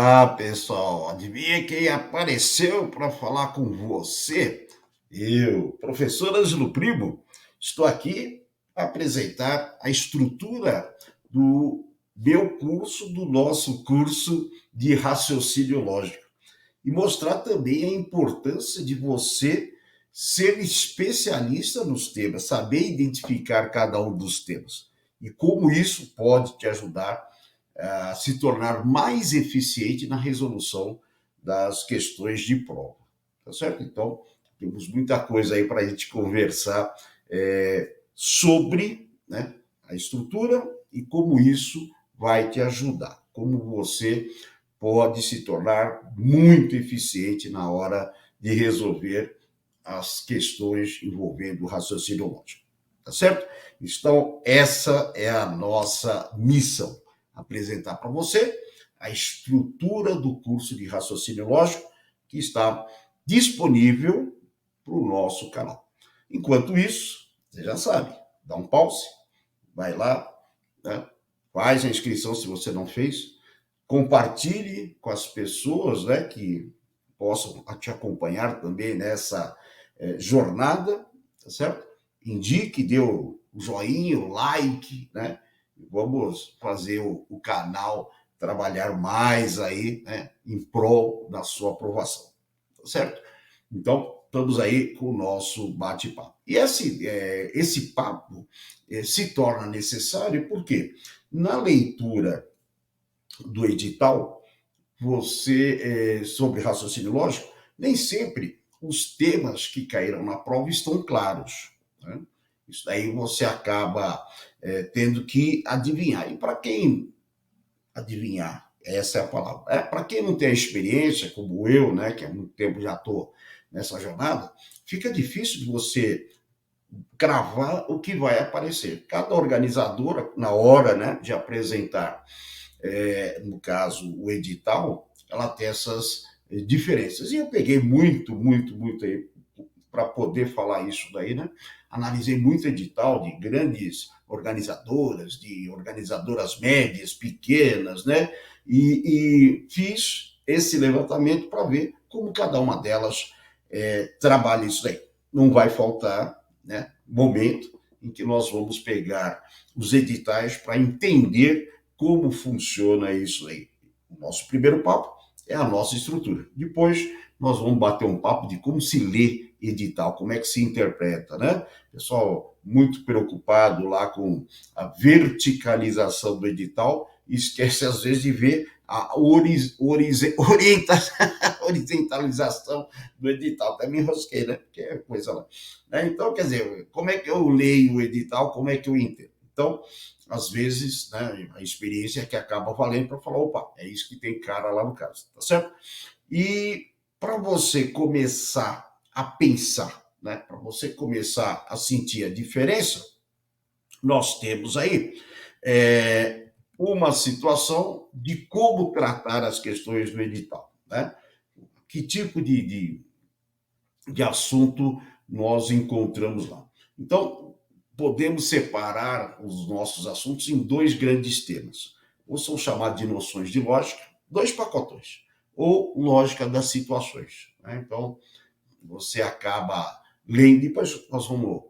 Olá, pessoal. Adivinha quem apareceu para falar com você? Eu, professor Ângelo Primo, estou aqui para apresentar a estrutura do meu curso, do nosso curso de raciocínio lógico, e mostrar também a importância de você ser especialista nos temas, saber identificar cada um dos temas e como isso pode te ajudar a se tornar mais eficiente na resolução das questões de prova. Tá certo? Então, temos muita coisa aí para a gente conversar sobre, né, a estrutura e como isso vai te ajudar, como você pode se tornar muito eficiente na hora de resolver as questões envolvendo o raciocínio lógico. Tá certo? Então, essa é a nossa missão: apresentar para você a estrutura do curso de raciocínio lógico que está disponível para o nosso canal. Enquanto isso, você já sabe, dá um pause, vai lá, né, faz a inscrição se você não fez, compartilhe com as pessoas, né, que possam te acompanhar também nessa jornada, tá certo? Indique, dê o joinha, o like, né? Vamos fazer o canal trabalhar mais aí, né, em prol da sua aprovação, tá certo? Então, estamos aí com o nosso bate-papo. E esse papo se torna necessário porque na leitura do edital, sobre raciocínio lógico, nem sempre os temas que caíram na prova estão claros, né? Isso daí você acaba tendo que adivinhar. E para quem adivinhar, essa é a palavra. Para quem não tem experiência, como eu, né, que há muito tempo já estou nessa jornada, fica difícil de você cravar o que vai aparecer. Cada organizadora, na hora, né, de apresentar no caso, o edital, ela tem essas diferenças. E eu peguei muito aí para poder falar isso daí, né? Analisei muito edital de grandes organizadoras, de organizadoras médias, pequenas, né? E fiz esse levantamento para ver como cada uma delas trabalha isso daí. Não vai faltar, né, momento em que nós vamos pegar os editais para entender como funciona isso aí. O nosso primeiro papo é a nossa estrutura. Depois nós vamos bater um papo de como se lê edital, como é que se interpreta, né? Pessoal muito preocupado lá com a verticalização do edital, esquece às vezes de ver a horizontalização do edital. Até me enrosquei, né? Porque é coisa lá. Então, quer dizer, como é que eu leio o edital, como é que eu entendo? Então, às vezes, né, a experiência é que acaba valendo para falar, opa, é isso que tem cara lá no caso, tá certo? E para você começar a pensar, né, para você começar a sentir a diferença, nós temos aí uma situação de como tratar as questões do edital, né? Que tipo de assunto nós encontramos lá. Então, podemos separar os nossos assuntos em dois grandes temas. Ou são chamados de noções de lógica, dois pacotões, ou lógica das situações, né? Então, você acaba lendo, depois nós vamos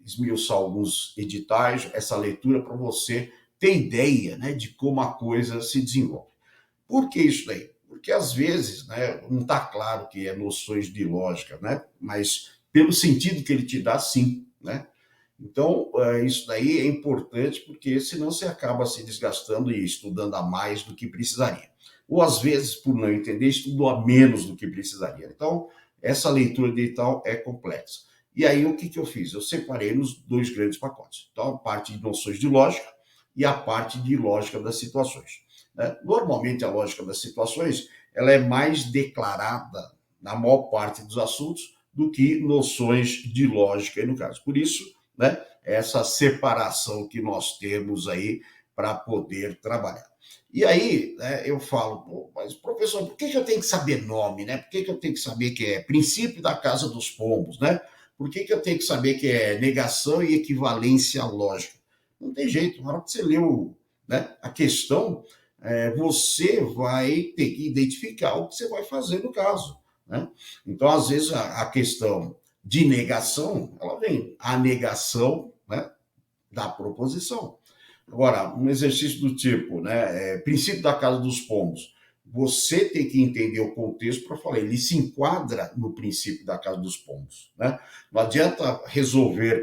esmiuçar alguns editais, essa leitura para você ter ideia, né, de como a coisa se desenvolve. Por que isso daí? Porque às vezes, né, não está claro que é noções de lógica, né, mas pelo sentido que ele te dá, sim, né? Então, isso daí é importante porque senão você acaba se desgastando e estudando a mais do que precisaria. Ou às vezes, por não entender, estudou a menos do que precisaria. Então, essa leitura digital é complexa. E aí, o que, que eu fiz? Eu separei nos dois grandes pacotes. Então, a parte de noções de lógica e a parte de lógica das situações, né? Normalmente, a lógica das situações ela é mais declarada na maior parte dos assuntos do que noções de lógica, aí no caso. Por isso, né, essa separação que nós temos aí para poder trabalhar. E aí, né, eu falo, mas professor, por que eu tenho que saber nome, né? Por que eu tenho que saber que é princípio da casa dos pombos, né? Por que eu tenho que saber que é negação e equivalência lógica? Não tem jeito, na hora que você leu, né, a questão, você vai ter que identificar o que você vai fazer no caso, né? Então, às vezes, a questão de negação, ela vem a negação, né, da proposição. Agora, um exercício do tipo, né, princípio da casa dos pombos, você tem que entender o contexto para falar, ele se enquadra no princípio da casa dos pombos, né? Não adianta resolverem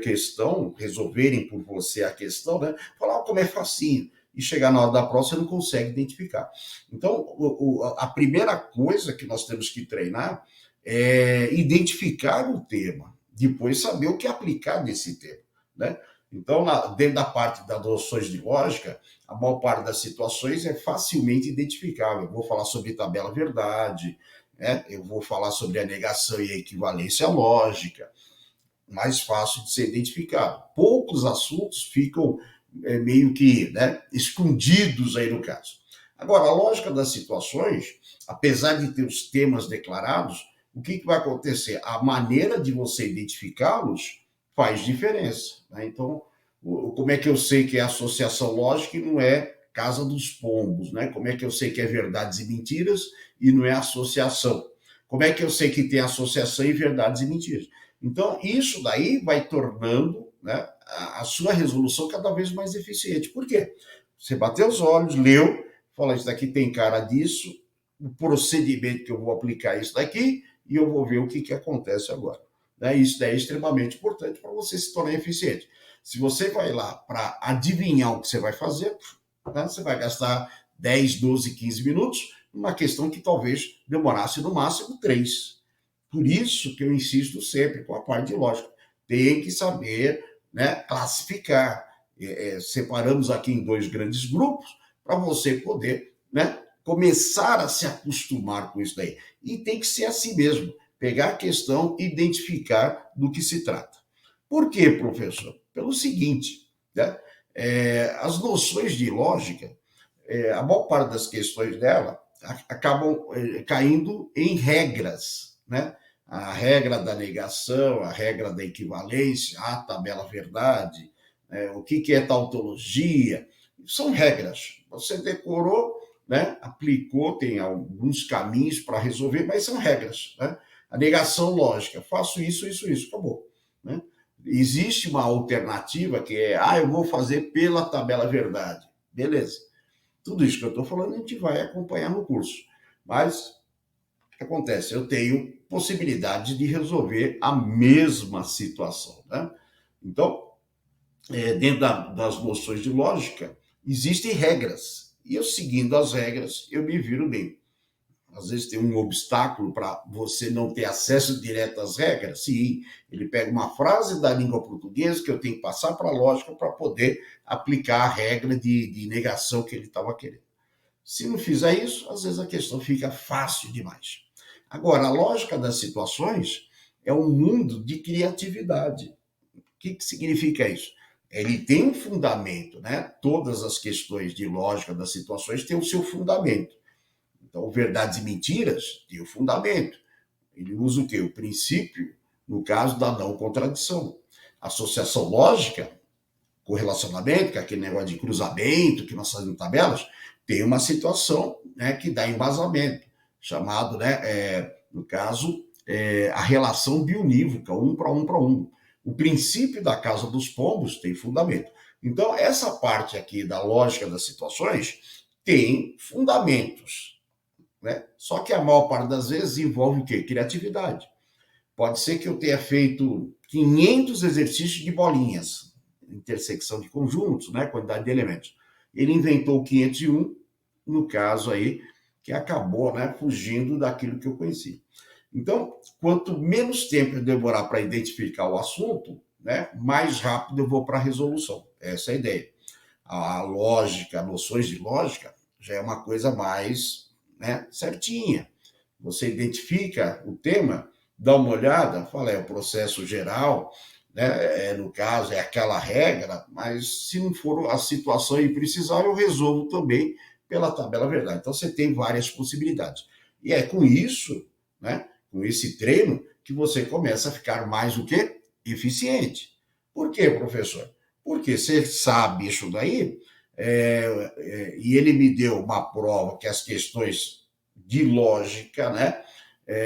por você a questão, né? Falar como é facinho e chegar na hora da prova você não consegue identificar. Então, a primeira coisa que nós temos que treinar é identificar o tema, depois saber o que aplicar nesse tema, né? Então, dentro da parte das noções de lógica, a maior parte das situações é facilmente identificável. Eu vou falar sobre tabela verdade, né? Eu vou falar sobre a negação e a equivalência lógica, mais fácil de ser identificado. Poucos assuntos ficam meio que, né, escondidos aí no caso. Agora, a lógica das situações, apesar de ter os temas declarados, o que vai acontecer? A maneira de você identificá-los faz diferença, né? Então, como é que eu sei que é associação lógica e não é casa dos pombos, né? Como é que eu sei que é verdades e mentiras e não é associação? Como é que eu sei que tem associação e verdades e mentiras? Então, isso daí vai tornando, né, a sua resolução cada vez mais eficiente. Por quê? Você bateu os olhos, leu, fala, isso daqui tem cara disso, o procedimento que eu vou aplicar isso daqui e eu vou ver o que acontece agora. Né? Isso daí é extremamente importante para você se tornar eficiente. Se você vai lá para adivinhar o que você vai fazer, né, você vai gastar 10, 12, 15 minutos numa questão que talvez demorasse no máximo 3. Por isso que eu insisto sempre com a parte de lógica. Tem que saber, né, classificar. Separamos aqui em 2 grandes grupos para você poder, né, começar a se acostumar com isso daí. E tem que ser assim mesmo. Pegar a questão e identificar do que se trata. Por quê, professor? Pelo seguinte, né? As noções de lógica, a maior parte das questões dela acabam caindo em regras, né? A regra da negação, a regra da equivalência, a tabela verdade, o que é tautologia, são regras. Você decorou, né? Aplicou, tem alguns caminhos para resolver, mas são regras, né? A negação lógica, faço isso, isso, isso, acabou, né? Existe uma alternativa que é, eu vou fazer pela tabela verdade. Beleza. Tudo isso que eu estou falando a gente vai acompanhar no curso. Mas o que acontece? Eu tenho possibilidade de resolver a mesma situação, né? Então, dentro das noções de lógica, existem regras. E eu, seguindo as regras, eu me viro bem. Às vezes tem um obstáculo para você não ter acesso direto às regras. Sim, ele pega uma frase da língua portuguesa que eu tenho que passar para a lógica para poder aplicar a regra de negação que ele estava querendo. Se não fizer isso, às vezes a questão fica fácil demais. Agora, a lógica das situações é um mundo de criatividade. O que significa isso? Ele tem um fundamento, né? Todas as questões de lógica das situações têm o seu fundamento. Então, verdades e mentiras tem o fundamento. Ele usa o quê? O princípio, no caso da não contradição. Associação lógica, correlacionamento, que é aquele negócio de cruzamento que nós fazemos em tabelas, tem uma situação, né, que dá embasamento, chamado, né, no caso, a relação bionívoca, 1 para 1 para 1. O princípio da casa dos pombos tem fundamento. Então, essa parte aqui da lógica das situações tem fundamentos, né? Só que a maior parte das vezes envolve o quê? Criatividade. Pode ser que eu tenha feito 500 exercícios de bolinhas, intersecção de conjuntos, né? Quantidade de elementos. Ele inventou 501, no caso aí, que acabou, né, fugindo daquilo que eu conheci. Então, quanto menos tempo eu demorar para identificar o assunto, né, mais rápido eu vou para a resolução. Essa é a ideia. A lógica, noções de lógica, já é uma coisa mais, né, certinha. Você identifica o tema, dá uma olhada, fala, é o processo geral, né, no caso, é aquela regra, mas se não for a situação e precisar, eu resolvo também pela tabela verdade. Então, você tem várias possibilidades. E é com isso, né, com esse treino, que você começa a ficar mais o quê? Eficiente. Por quê, professor? Porque você sabe isso daí, e ele me deu uma prova que as questões de lógica, né,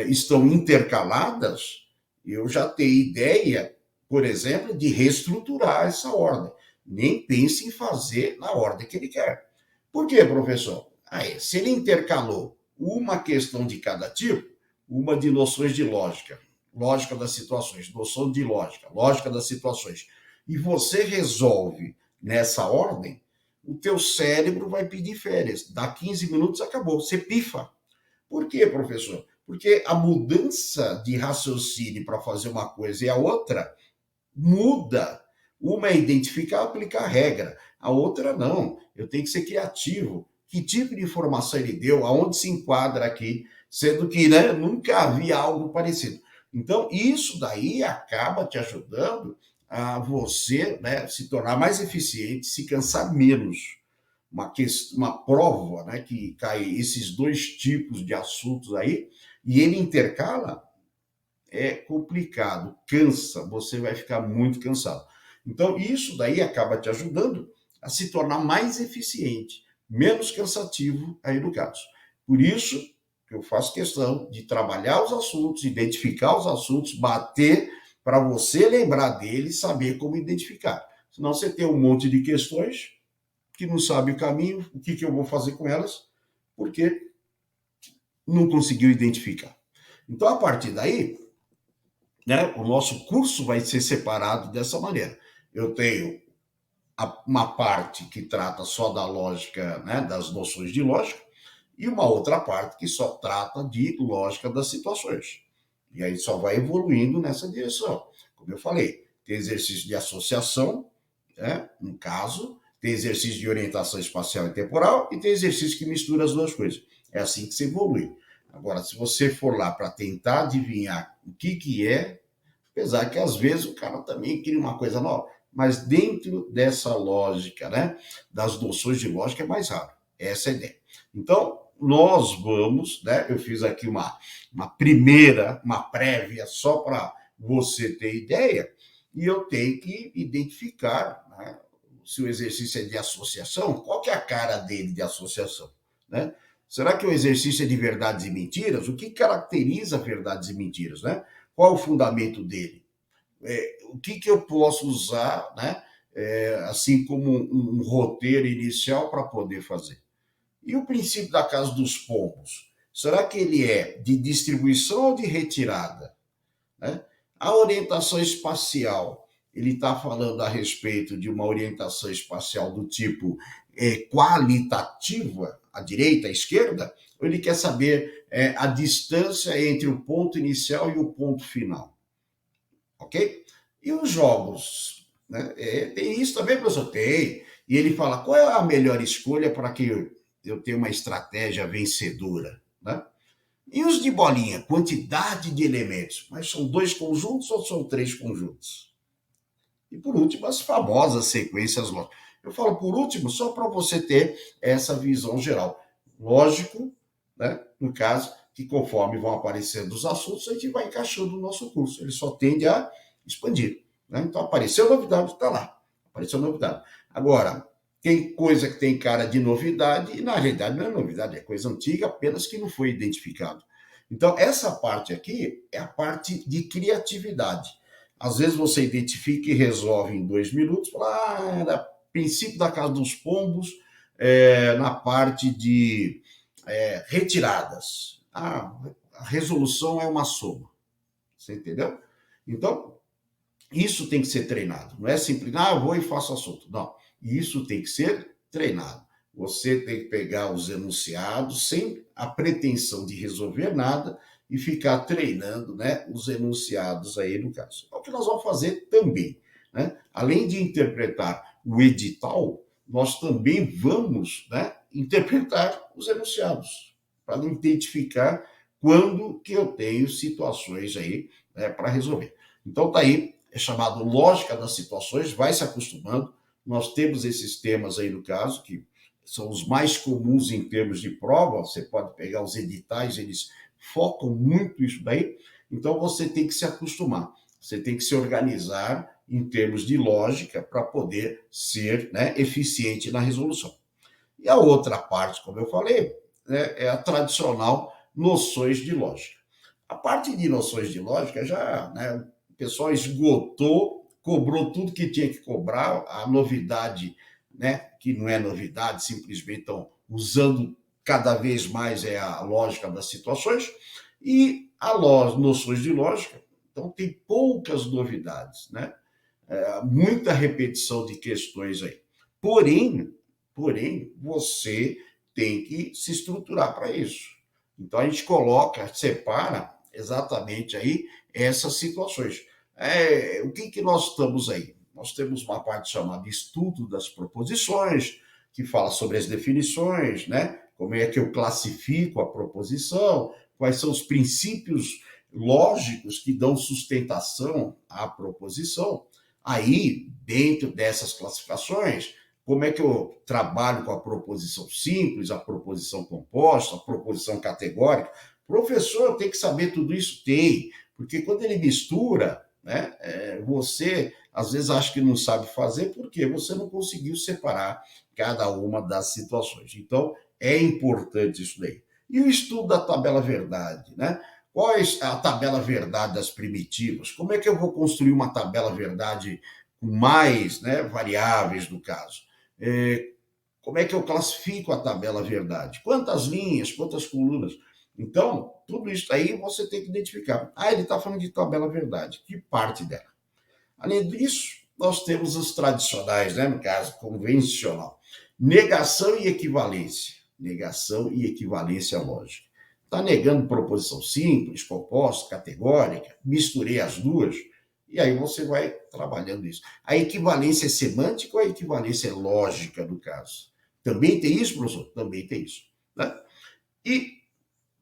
estão intercaladas, eu já tenho ideia, por exemplo, de reestruturar essa ordem. Nem pense em fazer na ordem que ele quer. Por quê, professor? Aí, se ele intercalou uma questão de cada tipo, uma de noções de lógica, lógica das situações, noção de lógica, lógica das situações, e você resolve nessa ordem, o teu cérebro vai pedir férias. Dá 15 minutos, acabou. Você pifa. Por quê, professor? Porque a mudança de raciocínio para fazer uma coisa e a outra muda. Uma é identificar, aplicar a regra. A outra não. Eu tenho que ser criativo. Que tipo de informação ele deu? Aonde se enquadra aqui? Sendo que, né, nunca havia algo parecido. Então, isso daí acaba te ajudando a você, né, se tornar mais eficiente, se cansar menos. Uma prova, né, que cai esses dois tipos de assuntos aí, e ele intercala, é complicado, cansa, você vai ficar muito cansado. Então, isso daí acaba te ajudando a se tornar mais eficiente, menos cansativo aí no caso. Por isso que eu faço questão de trabalhar os assuntos, identificar os assuntos, bater para você lembrar dele e saber como identificar. Senão você tem um monte de questões que não sabe o caminho, o que eu vou fazer com elas, porque não conseguiu identificar. Então, a partir daí, né, o nosso curso vai ser separado dessa maneira. Eu tenho uma parte que trata só da lógica, né, das noções de lógica, e uma outra parte que só trata de lógica das situações. E aí só vai evoluindo nessa direção. Como eu falei, tem exercício de associação, né, no caso, tem exercício de orientação espacial e temporal, e tem exercício que mistura as duas coisas. É assim que se evolui. Agora, se você for lá para tentar adivinhar o que é, apesar que às vezes o cara também cria uma coisa nova, mas dentro dessa lógica, né, das noções de lógica é mais raro. Essa é a ideia. Então, nós vamos, né, eu fiz aqui uma primeira, uma prévia, só para você ter ideia, e eu tenho que identificar, né, se o exercício é de associação, qual que é a cara dele de associação, né? Será que o exercício é de verdades e mentiras? O que caracteriza verdades e mentiras, né? Qual é o fundamento dele? O que eu posso usar, né? Assim como um roteiro inicial para poder fazer. E o princípio da casa dos pombos? Será que ele é de distribuição ou de retirada? Né? A orientação espacial, ele está falando a respeito de uma orientação espacial do tipo qualitativa, à direita, à esquerda, ou ele quer saber a distância entre o ponto inicial e o ponto final? Ok? E os jogos? Né? Tem isso também, professor? Tem. E ele fala, qual é a melhor escolha para que eu tenha uma estratégia vencedora? Né? E os de bolinha? Quantidade de elementos. Mas são dois conjuntos ou são três conjuntos? E por último, as famosas sequências lógicas. Eu falo por último só para você ter essa visão geral. Lógico, né? No caso, que conforme vão aparecendo os assuntos, a gente vai encaixando no nosso curso. Ele só tende a expandir. Né? Então, apareceu novidade, está lá. Apareceu novidade. Agora, tem coisa que tem cara de novidade, e na realidade não é novidade, é coisa antiga, apenas que não foi identificado. Então, essa parte aqui é a parte de criatividade. Às vezes você identifica e resolve em 2 minutos, fala, era princípio da casa dos pombos, na parte de retiradas. A resolução é uma soma. Você entendeu? Então, isso tem que ser treinado. Não é simples, eu vou e faço assunto. Não. Isso tem que ser treinado. Você tem que pegar os enunciados sem a pretensão de resolver nada e ficar treinando, né, os enunciados aí no caso. É o que nós vamos fazer também. Né? Além de interpretar o edital, nós também vamos, né, interpretar os enunciados para identificar quando que eu tenho situações aí, né, para resolver. Então tá aí, é chamado lógica das situações, vai se acostumando. Nós temos esses temas aí no caso, que são os mais comuns em termos de prova, você pode pegar os editais, eles focam muito isso daí, então você tem que se acostumar, você tem que se organizar em termos de lógica para poder ser, né, eficiente na resolução. E a outra parte, como eu falei, né, é a tradicional noções de lógica. A parte de noções de lógica já, né, o pessoal esgotou, cobrou tudo que tinha que cobrar, a novidade, né, que não é novidade, simplesmente estão usando cada vez mais a lógica das situações, e noções de lógica, então tem poucas novidades, né? Muita repetição de questões aí. Porém, você tem que se estruturar para isso. Então a gente coloca, separa exatamente aí essas situações. O que nós estamos aí? Nós temos uma parte chamada estudo das proposições, que fala sobre as definições, né? Como é que eu classifico a proposição, quais são os princípios lógicos que dão sustentação à proposição. Aí, dentro dessas classificações, como é que eu trabalho com a proposição simples, a proposição composta, a proposição categórica? O professor tem que saber tudo isso? Tem, porque quando ele mistura, né, você às vezes acha que não sabe fazer porque você não conseguiu separar cada uma das situações. Então, é importante isso daí. E o estudo da tabela verdade, né? Qual é a tabela verdade das primitivas? Como é que eu vou construir uma tabela verdade com mais, né, variáveis do caso? Como é que eu classifico a tabela verdade? Quantas linhas, quantas colunas? Então, tudo isso aí você tem que identificar. Ele está falando de tabela verdade. Que parte dela? Além disso, nós temos os tradicionais, né, no caso, convencional. Negação e equivalência. Negação e equivalência lógica. Está negando proposição simples, composta, categórica, misturei as duas, e aí você vai trabalhando isso. A equivalência é semântica ou a equivalência é lógica, no caso? Também tem isso, professor? Também tem isso. Né? E,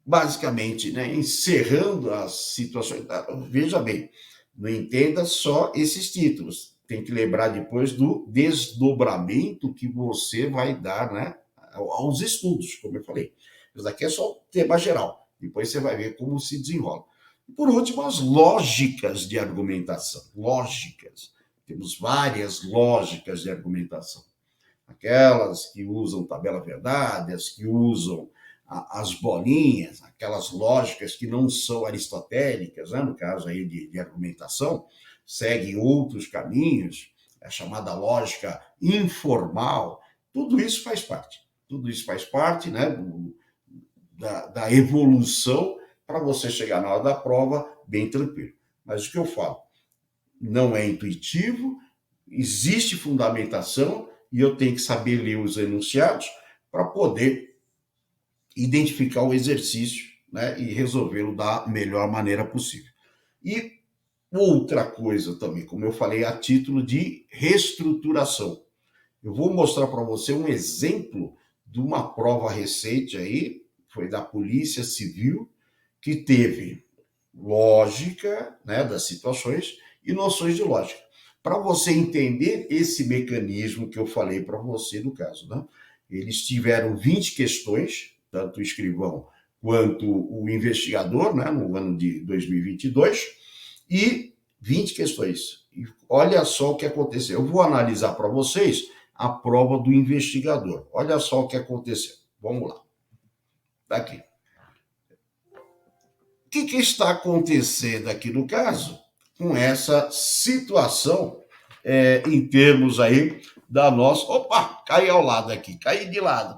basicamente, né, encerrando as situações, veja bem, não entenda só esses títulos. Tem que lembrar depois do desdobramento que você vai dar, né, aos estudos, como eu falei. Isso daqui é só o tema geral. Depois você vai ver como se desenrola. E por último, as lógicas de argumentação. Lógicas. Temos várias lógicas de argumentação. Aquelas que usam tabela verdade, as que usam as bolinhas, aquelas lógicas que não são aristotélicas, né, no caso aí de argumentação, seguem outros caminhos, a chamada lógica informal. Tudo isso faz parte. Tudo isso faz parte, né, da evolução para você chegar na hora da prova bem tranquilo. Mas o que eu falo, não é intuitivo, existe fundamentação e eu tenho que saber ler os enunciados para poder identificar o exercício, né, e resolvê-lo da melhor maneira possível. E outra coisa também, como eu falei, a título de reestruturação. Eu vou mostrar para você um exemplo de uma prova recente aí, foi da Polícia Civil, que teve lógica, né, das situações e noções de lógica. Para você entender esse mecanismo que eu falei para você no caso, né? Eles tiveram 20 questões, tanto o escrivão quanto o investigador, né, no ano de 2022, e 20 questões. E olha só o que aconteceu. Eu vou analisar para vocês a prova do investigador. Olha só o que aconteceu. Vamos lá. Está aqui. O que está acontecendo aqui no caso com essa situação em termos aí da nossa... Opa, caí ao lado aqui, caí de ladinho.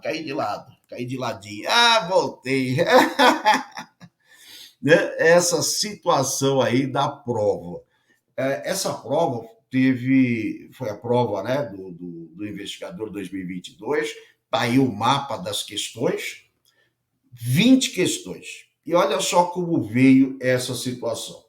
Voltei. Né? Essa situação aí da prova. Essa prova foi a prova, né, do investigador 2022, está aí o mapa das questões, 20 questões. E olha só como veio essa situação.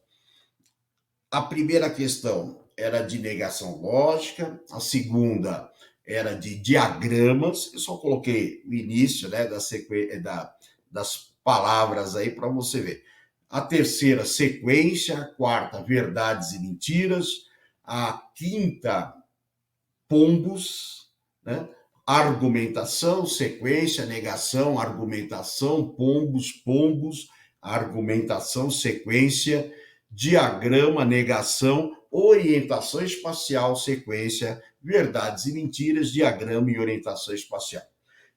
A primeira questão era de negação lógica, a segunda era de diagramas, eu só coloquei o início, né, das palavras aí para você ver. A terceira, sequência, a quarta, verdades e mentiras, a quinta, pombos, né? Argumentação, sequência, negação, argumentação, pombos, argumentação, sequência, diagrama, negação, orientação espacial, sequência, verdades e mentiras, diagrama e orientação espacial.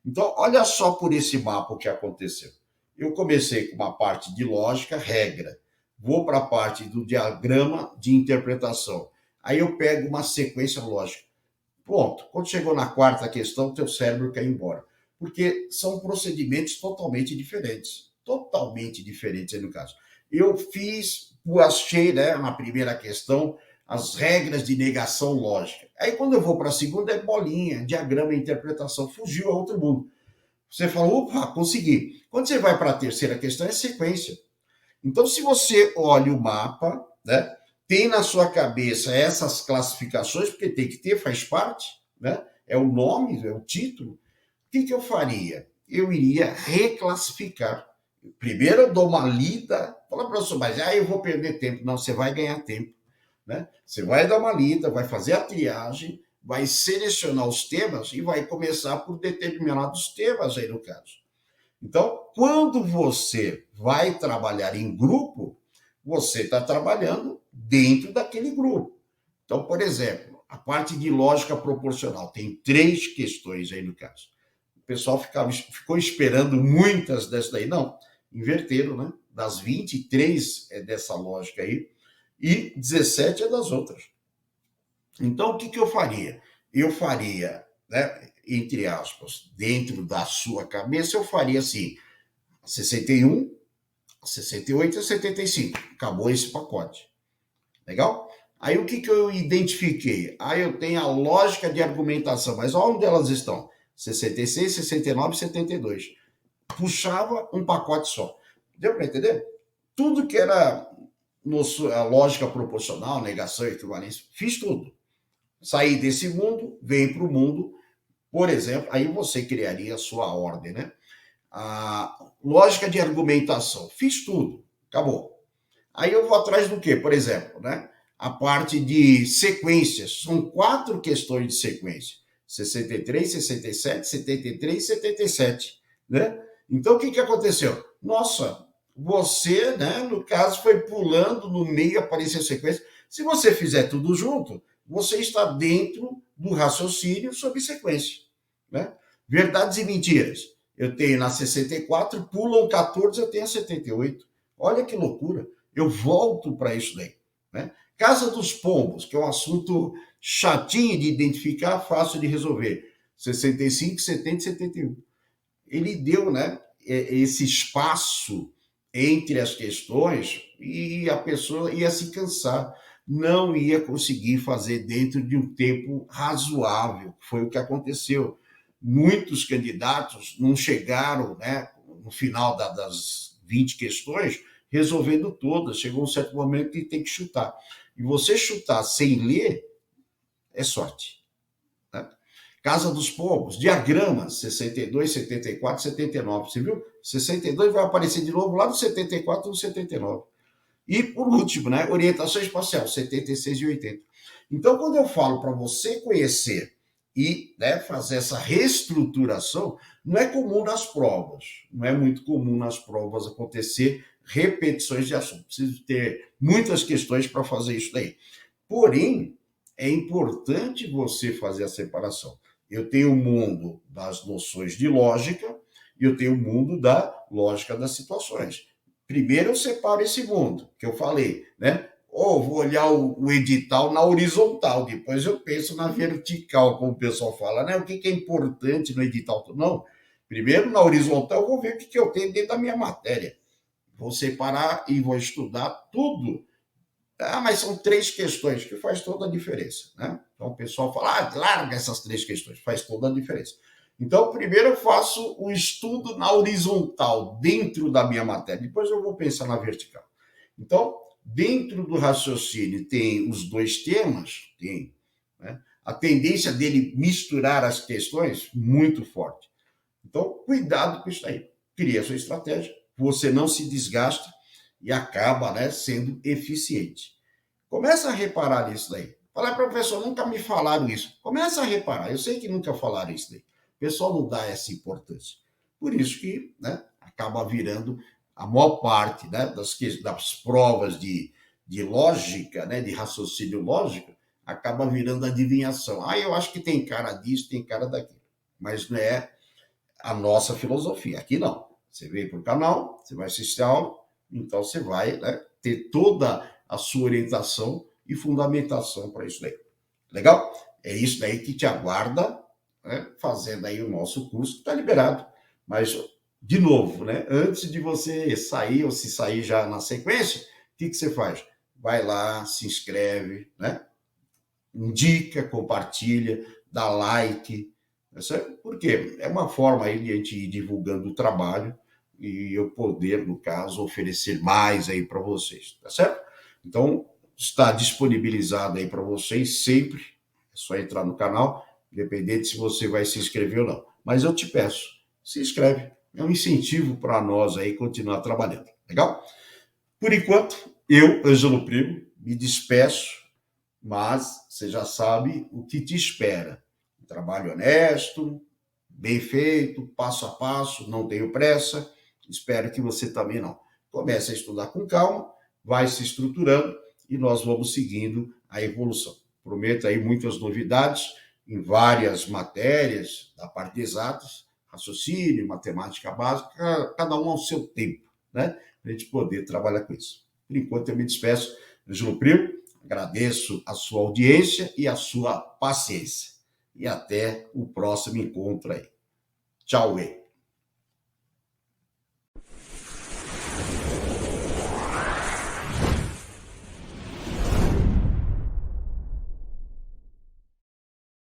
Então, olha só por esse mapa o que aconteceu. Eu comecei com uma parte de lógica, regra. Vou para a parte do diagrama de interpretação. Aí eu pego uma sequência lógica. Pronto. Quando chegou na quarta questão, teu cérebro quer ir embora. Porque são procedimentos totalmente diferentes. Totalmente diferentes aí no caso. Eu achei, né, na primeira questão, as regras de negação lógica. Aí quando eu vou para a segunda, é bolinha, diagrama e interpretação. Fugiu a outro mundo. Você fala, opa, consegui. Quando você vai para a terceira questão, é sequência. Então, se você olha o mapa, né, tem na sua cabeça essas classificações, porque tem que ter, faz parte, né? É o nome, é o título. O que eu faria? Eu iria reclassificar. Primeiro eu dou uma lida, fala para o professor, mas eu vou perder tempo. Não, você vai ganhar tempo. Né? Você vai dar uma lida, vai fazer a triagem, vai selecionar os temas e vai começar por determinados temas aí no caso. Então, quando você vai trabalhar em grupo, você está trabalhando dentro daquele grupo. Então, por exemplo, a parte de lógica proporcional tem 3 questões aí no caso. O pessoal ficou esperando muitas dessas daí. Não, inverteram, né? Das 23 é dessa lógica aí, e 17 é das outras. Então, o que eu faria? Eu faria, né, entre aspas, dentro da sua cabeça, eu faria assim, 61, 68 e 75. Acabou esse pacote. Legal? Aí o que eu identifiquei? Aí eu tenho a lógica de argumentação, mas onde elas estão? 66, 69 e 72. Puxava um pacote só. Deu para entender? Tudo que era a lógica proporcional, negação e equivalência, fiz tudo. Saí desse mundo, vem para o mundo, por exemplo, aí você criaria a sua ordem, né? A lógica de argumentação, fiz tudo, acabou. Aí eu vou atrás do quê? Por exemplo, né? A parte de sequências, são 4 questões de sequência, 63, 67, 73 e 77, né? Então, o que aconteceu? Nossa, você, né, no caso, foi pulando no meio, apareceu sequência. Se você fizer tudo junto, você está dentro do raciocínio sobre sequência, né? Verdades e mentiras. Eu tenho na 64, pulam 14, eu tenho a 78. Olha que loucura. Eu volto para isso daí, né? Casa dos Pombos, que é um assunto chatinho de identificar, fácil de resolver. 65, 70 e 71. Ele deu, né, esse espaço entre as questões e a pessoa ia se cansar, não ia conseguir fazer dentro de um tempo razoável. Foi o que aconteceu. Muitos candidatos não chegaram, né, no final das 20 questões, resolvendo todas. Chegou um certo momento que tem que chutar. E você chutar sem ler é sorte. Né? Casa dos Pombos, diagramas, 62, 74, 79. Você viu? 62 vai aparecer de novo lá no 74 e no 79. E, por último, né, orientação espacial, 76 e 80. Então, quando eu falo para você conhecer e, né, fazer essa reestruturação, não é comum nas provas. Não é muito comum nas provas acontecer repetições de assunto. Preciso ter muitas questões para fazer isso daí. Porém, é importante você fazer a separação. Eu tenho o mundo das noções de lógica e eu tenho o mundo da lógica das situações. Primeiro eu separo esse mundo, que eu falei, né? Ou vou olhar o edital na horizontal, depois eu penso na vertical, como o pessoal fala, né? O que é importante no edital? Não, primeiro na horizontal eu vou ver o que eu tenho dentro da minha matéria. Vou separar e vou estudar tudo. Mas são 3 questões que faz toda a diferença, né? Então o pessoal fala, larga essas 3 questões, faz toda a diferença. Então, primeiro eu faço o estudo na horizontal, dentro da minha matéria, depois eu vou pensar na vertical. Então, dentro do raciocínio tem os 2 temas, tem, né? A tendência dele misturar as questões, muito forte. Então, cuidado com isso aí. Cria a sua estratégia, você não se desgasta e acaba, né, sendo eficiente. Começa a reparar nisso daí. Falar, professor, nunca me falaram isso. Começa a reparar. Eu sei que nunca falaram isso daí. O pessoal não dá essa importância. Por isso que, né, acaba virando a maior parte, né, das provas de de lógica, né, de raciocínio lógico, acaba virando adivinhação. Ah, eu acho que tem cara disso, tem cara daquilo. Mas não é a nossa filosofia. Aqui não. Você veio para o canal, você vai assistir a aula, então você vai, né, ter toda a sua orientação e fundamentação para isso daí. Legal? É isso daí que te aguarda, né, fazendo aí o nosso curso, que está liberado. Mas, de novo, né, antes de você sair, ou se sair já na sequência, o que você faz? Vai lá, se inscreve, né? Indica, compartilha, dá like, certo? Porque é uma forma aí de a gente ir divulgando o trabalho e eu poder, no caso, oferecer mais aí para vocês, tá certo? Então, está disponibilizado aí para vocês sempre, é só entrar no canal, independente se você vai se inscrever ou não. Mas eu te peço, se inscreve, é um incentivo para nós aí continuar trabalhando, legal? Por enquanto, eu, Ângelo Primo, me despeço, mas você já sabe o que te espera. Um trabalho honesto, bem feito, passo a passo, não tenho pressa, espero que você também não. Comece a estudar com calma, vai se estruturando e nós vamos seguindo a evolução. Prometo aí muitas novidades em várias matérias, da parte de exatas, raciocínio, matemática básica, cada um ao seu tempo, né? Para a gente poder trabalhar com isso. Por enquanto, eu me despeço, Ângelo Primo, agradeço a sua audiência e a sua paciência. E até o próximo encontro aí. Tchau,